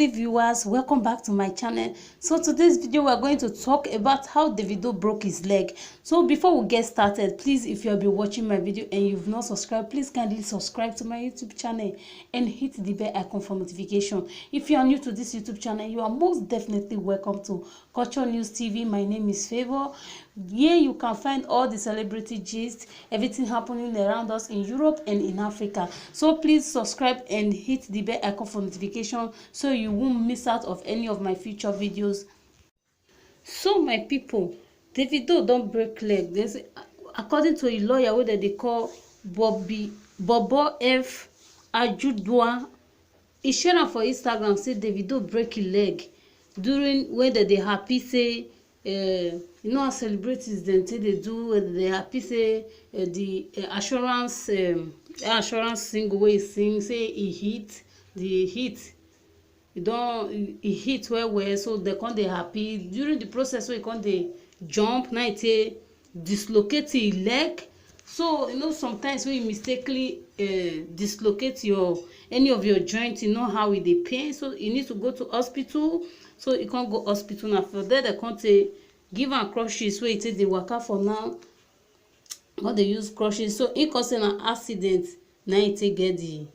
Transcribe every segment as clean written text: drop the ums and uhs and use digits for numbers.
lovely viewers, welcome back to my channel. So today's video we are going to talk about how Davido broke his leg. So before we get started, please, if you have been watching my video and you've not subscribed, please kindly subscribe to my YouTube channel and hit the bell icon for notification. If you are new to this YouTube channel, you are most definitely welcome to Culture News TV. My name is Favor. Here you can find all the celebrity gist, everything happening around us in Europe and in Africa. So please subscribe and hit the bell icon for notification so you won't miss out of any of my future videos. So my people, Davido don't break leg. There's, according to a lawyer wey they call Bobo F Ajudua, he share am for Instagram say Davido break his leg during when they happy say you know how celebrities dem say they do when they happy say the assurance single wey he sing say he hit he hit well, so they come dey happy during the process wey he come dey jump na he dislocate his leg. So you know sometimes when you mistakenly dislocate any of your joint, you know how it dey pain, so you need to go to hospital. So you can't go hospital now. For there they can't give am crutches wey you take dey waka for now. How they use crutches. So he cause an accident, now he take get the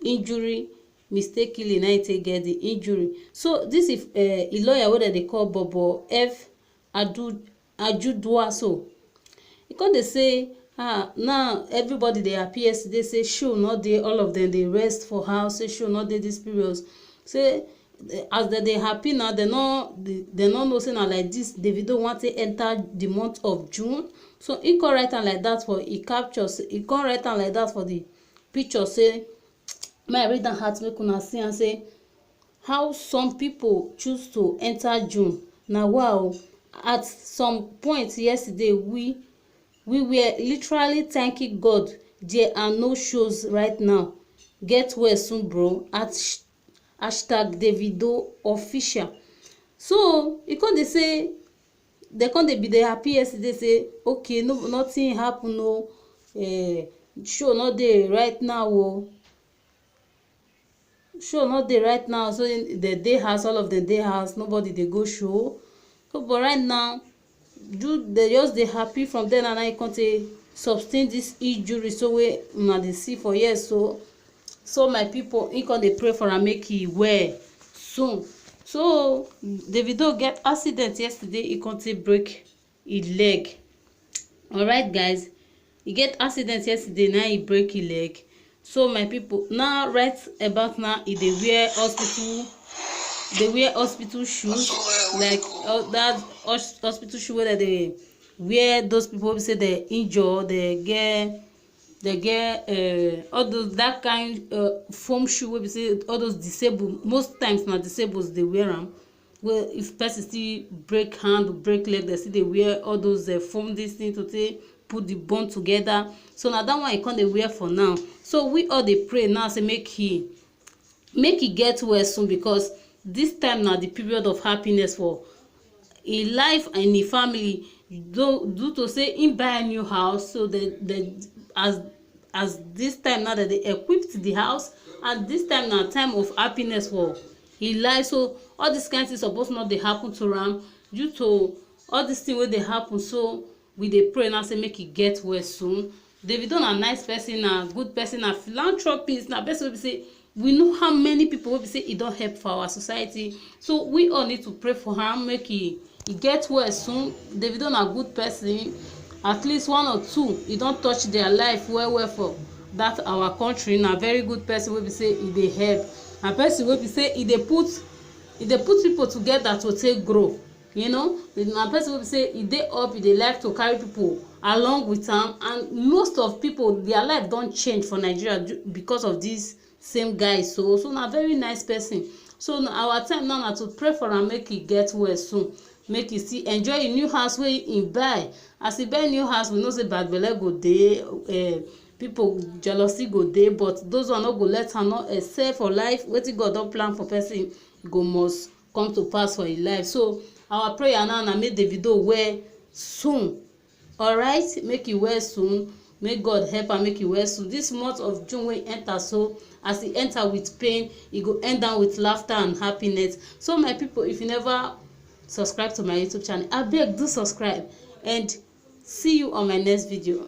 injury. Mistakenly now he take get the injury. So this is a lawyer wey they call Bobo F Ajudua. So he come dey say now everybody they happy yesterday say show not dey, all of them they rest for house, say show not dey this period. Say as they happy now, they no know say na like this Davido want to enter the month of June. So he can write am like that for he captures, he can write am like that for the picture. Say may I read am heart make una see and say how some people choose to enter June. Now wow, at some point yesterday we were literally thanking God there are no shows right now. Get well soon bro at #Davido official. So e come dey say they come dey be dey happy yesterday say okay, no, nothing happen, no show not dey right now, oh show not dey right now. So the day house, all of the day house, nobody dey go show. So but right now they just dey happy from then, and I come to sustain this injury so we una dey see for years. So my people, he come dey pray for am make he well soon. So Davido get accident yesterday, he come take break his leg. Alright guys, he get accident yesterday, now he break his leg. So my people, now right about now he dey wear hospital shoes, like that hospital shoe where they wear those people who say they injure, they get all those that kind foam shoe wey be say all those disabled, most times na disabled they wear am. Well, if person still break hand, break leg, they still they wear all those foam this thing to take put the bone together. So now that one he can't wear for now. So we all they pray now say make he get well soon, because this time now the period of happiness for in life and in family. Due to say in buy a new house, so as this time now that they equipped the house, and this time now time of happiness for his life. So all this kind of things supposed not they happen to am due to all this thing where they happen. So we dey pray now say make it get well soon. Davido na nice person, na good person, na philanthropist, na person wey be say we know how many people wey be say he don help for our society. So we all need to pray for am make he get well soon. Davido na good person, at least one or two he don touch their life well for that our country. Na very good person wey be say he dey help, and person wey be say he dey put people together to take grow. You know, na person wey be say he dey up, he dey like to carry people along with am, and most of people their life don change for Nigeria because of this same guy. So na very nice person. So our time now na to pray for am make he get well soon, make he still enjoy a new house wey he buy. As he buy new house, we know say bad belle go dey, people jealousy go dey, but those one no go let am not excel for life. Wetin God don plan for person go must come to pass for his life. So our prayer now na make Davido well soon. Alright, make he well soon. May God help am make e well soon. This month of June wey enter, so as e enter with pain, e go end am with laughter and happiness. So my people, if you never subscribe to my YouTube channel, abeg do subscribe, and see you on my next video.